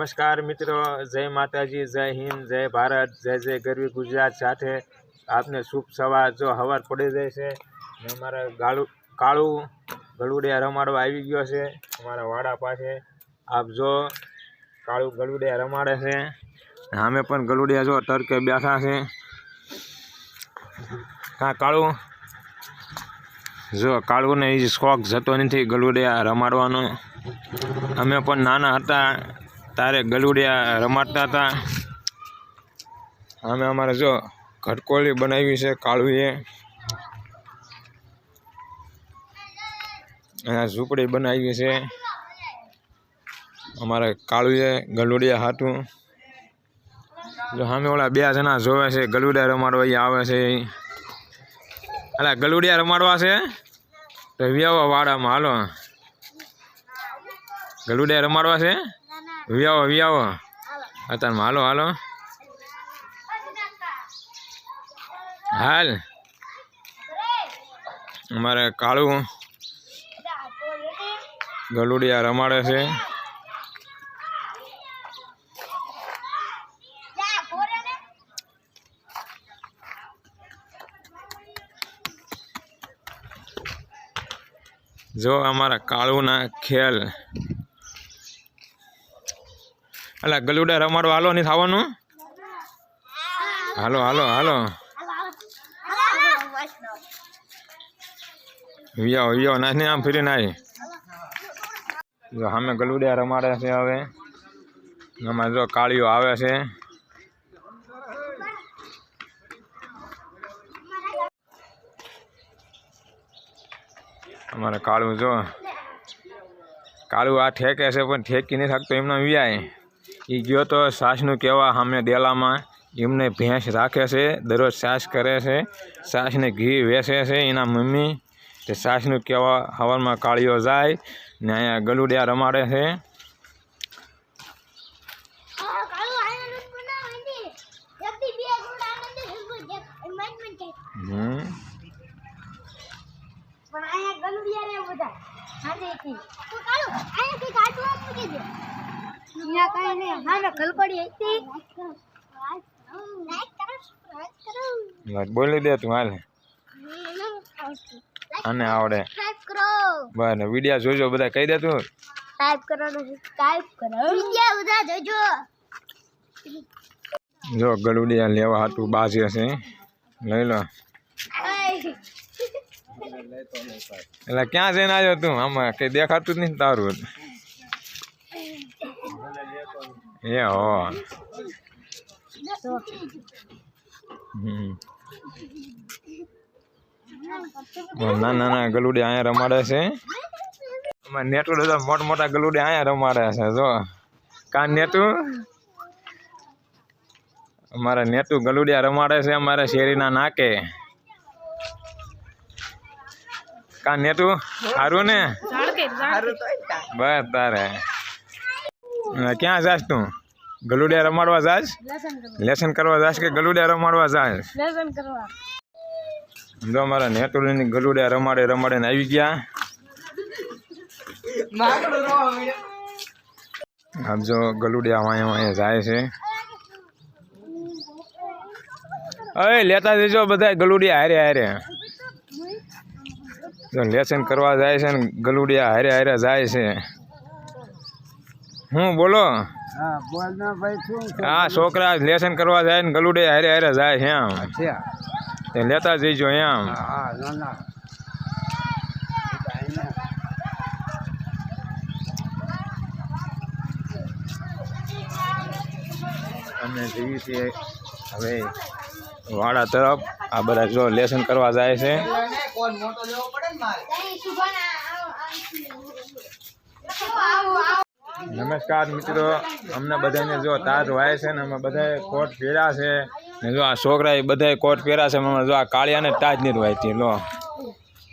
નમસ્કાર મિત્રો, જય માતાજી, જય હિન્દ, જય ભારત, જય જય ગરવી ગુજરાત સાથે આપને શુભ સવાર. જો હવાર પડી જાય છે ને અમારા કાળું ગલુડિયા રમાડવા આવી ગયો છે અમારા વાડા પાસે. આપ જો કાળું ગલુડિયા રમાડે છે, અમે પણ ગલુડિયા જો તડકે બેઠા છે. હા કાળું, જો કાળુંને એ શોખ જતો નથી ગલુડિયા રમાડવાનો. અમે પણ નાના હતા તારે ગલુડિયા રમાડતા હતા. અમે અમારે જો ઘટકોળી બનાવી છે કાળુએ, અહીંયા ઝૂંપડી બનાવી છે અમારે કાળુએ ગલુડિયા હાટું. જો સામે ઓલા 2 જણા જોવે છે ગલુડિયા રમાડવા આવે છે. અલા ગલુડિયા રમાડવા છે તો વ્યાવો વાડામાં, હાલો ગલુડિયા રમાડવા છે, વ્યાવો અત્યારમાં, હાલો હાલો હાલ. અમારે કાળું ગલુડિયા રમાડે છે. જો અમારા કાળુના ખેલ. અલા ગલુડિયા રમાડવા હાલો નહીં થવાનું, હાલો હાલો હાલો વિયાવો નાખ ને આમ ફરીને આવી. જો સામે ગલુડિયા રમાડે છે. હવે આમાં જો કાળીઓ આવે છે. અમારે કાળું જો કાળું આ ઠેકે છે પણ ઠેકી નહીં શકતો એમને વ્યાય. એ ગયો તો સાસનું કહેવા સામે ડેલામાં, એમને ભેંસ રાખે છે, દરરોજ સાસ કરે છે, સાસને ઘી વેચે છે એના મમ્મી. તે સાસનું કહેવા હવારમાં કાળીઓ જાય ને અહીંયા ગલુડિયા રમાડે છે. બોલી દે તું હાલ, આને આવડે બસ. વિડિયા જોજો બધા, કહી દે તું. જો ગલુડિયા લેવા હાટું બાજે છે, લઈ લો. એટલે ક્યાં જઈને આવ્યો તું? આમાં કઈ દેખાતું જ નહીં તારું. એ હો નાના ગલુડિયા અહીંયા રમાડે છે. નેટુ મોટા મોટા ગલુડિયા અહીંયા રમાડે છે. જો કાન નેટુ, અમારા નેટુ ગલુડિયા રમાડે છે અમારા શેરીના નાકે. કાન નેટુ સારું ને? બસ તારે ક્યાં જાસ તું? ગલુડિયા રમાડવા જાસ? લેસન કરવા જાસ કે ગલુડિયા રમાડવા જાસ? જો અમારા નેટુની ગલુડિયા રમાડે ને આવી ગયા. આપ જો ગલુડિયા વાયા જાય છે. અરે લેતા જજો બધા ગલુડિયા હારે હારે. જો લેસન કરવા જાય છે ને ગલુડિયા હારે હારે જાય છે. હું બોલો? હા છોકરા લેસન કરવા જાય ને ગલુડિયા હારે હારે જાય છે એમ. લેતા જઈજો એમ. અમે જઈએ છીએ હવે વાડા તરફ. આ બધા જો લેસન કરવા જાય છે. નમસ્કાર મિત્રો, અમને બધાને જો તાજ વાય છે ને અમે બધા કોટ પહેર્યા છે ને. જો આ છોકરા એ બધા કોટ પહેર્યા છે. જો આ કાળિયાને તાજ નથી વાયતી. લો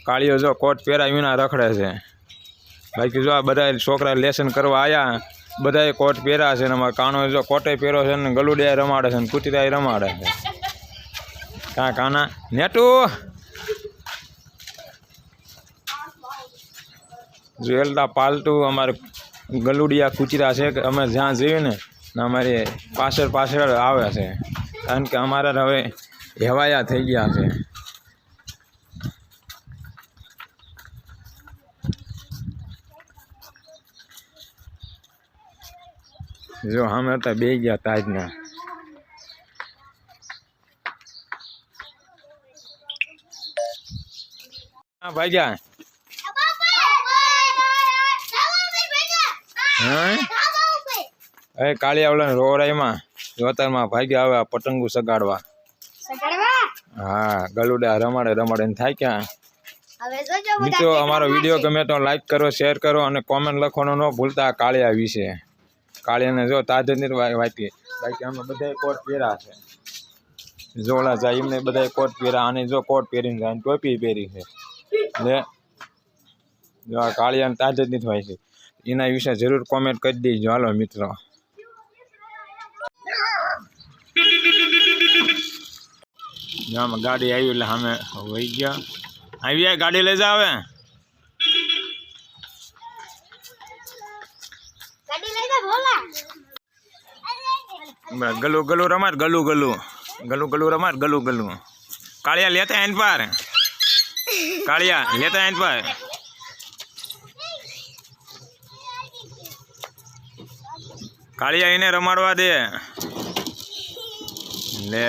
કાળીઓ જો કોટ પહેરાય વિના રખડે છે. બાકી જો આ બધા છોકરા લેસન કરવા આવ્યા, બધા કોટ પહેર્યા છે ને અમારા કાનો જો કોટે પહેર્યો છે ને ગલુડિયા રમાડે છે ને કુતરા રમાડે છે. કાં કાના નેટુ જો એલતા પાલતું અમારે ગલુડિયા કૂચરા છે કે અમે જ્યાં જઈએ ને અમારી પાછળ આવે છે, કારણ કે અમારા હવે હેવાયા થઈ ગયા છે. જો અમે હતા બે ગયા તાજના. હા ભાગ્યા હવે કાળિયાવાળા રોરાઈમાં જોતરમાં ભાગ્યા આવે પતંગો સગાડવા. હા ગલુડા રમાડે થાય ક્યાં. મિત્રો અમારો વિડીયો ગમે તો લાઈક કરો, શેર કરો અને કોમેન્ટ લખવાનું ન ભૂલતા કાળિયા વિશે. કાળિયાને જો તાજની વાતી બાકી અમે બધા કોટ પહેરા છે. જોડા જાય એમને બધા કોટ પહેરા, અને જો કોટ પહેરીને જાય, ટોપી પહેરી છે. એટલે જો આ કાળિયાને તાજની હોય છે, એના વિશે જરૂર કોમેન્ટ કરી દેજો. હાલો મિત્રો, ગાડી આવી એટલે અમે વહી ગયા. આવી ગાડી લઈ જાવ. ગલું રમાડ ગલું કાળિયા લેતા એન પર, કાળિયા લેતા એન પર. કાળિયા એને રમાડવા દે લે,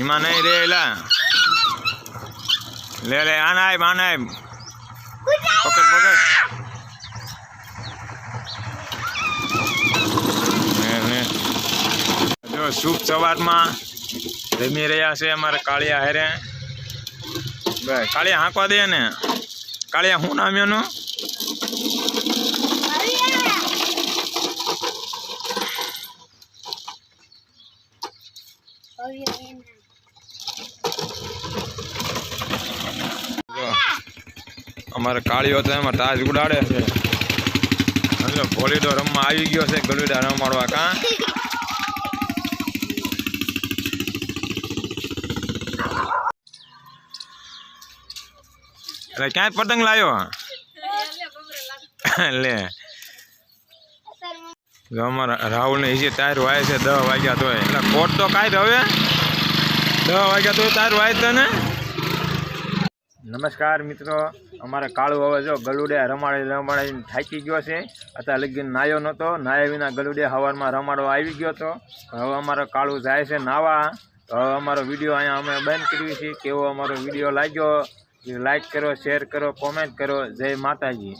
એમાં નહીં રે એલા. લે આનાય પકડ. જો શુભ સવારમાં રમી રહ્યા છે અમારે કાળિયા હેરે. કાળિયા હાંકવા દે ને. કાળિયા શું નામ એનું? અમારે કાળીઓ તો એમાં તાજ ઉડાડે છે. ભોલીડો રમવા આવી ગયો છે, ગલુડા રમાડવા. કાં એટલે ક્યાં પતંગ લાવ્યો લે. અમારા રાહુલ ને હિજે ટાયર વાય છે 10 વાગ્યા તો, એટલે કોટ તો કાંઈ હવે 10 વાગ્યા તો ટાયર વાય તો ને. નમસ્કાર મિત્રો, અમારે કાળું હવે જો ગલુડિયા રમાડીને થાકી ગયો છે. અત્યારે લગીને નાયો નહોતો, નાયા વિના ગલુડિયા સવારમાં રમાડવા આવી ગયો હતો. હવે અમારો કાળું જાય છે નાવા. તો હવે અમારો વિડીયો અહીંયા અમે બંધ કરીએ છીએ. કેવો અમારો વિડીયો લાગ્યો લાઈક કરો, શેર કરો, કોમેન્ટ કરો. જય માતાજી.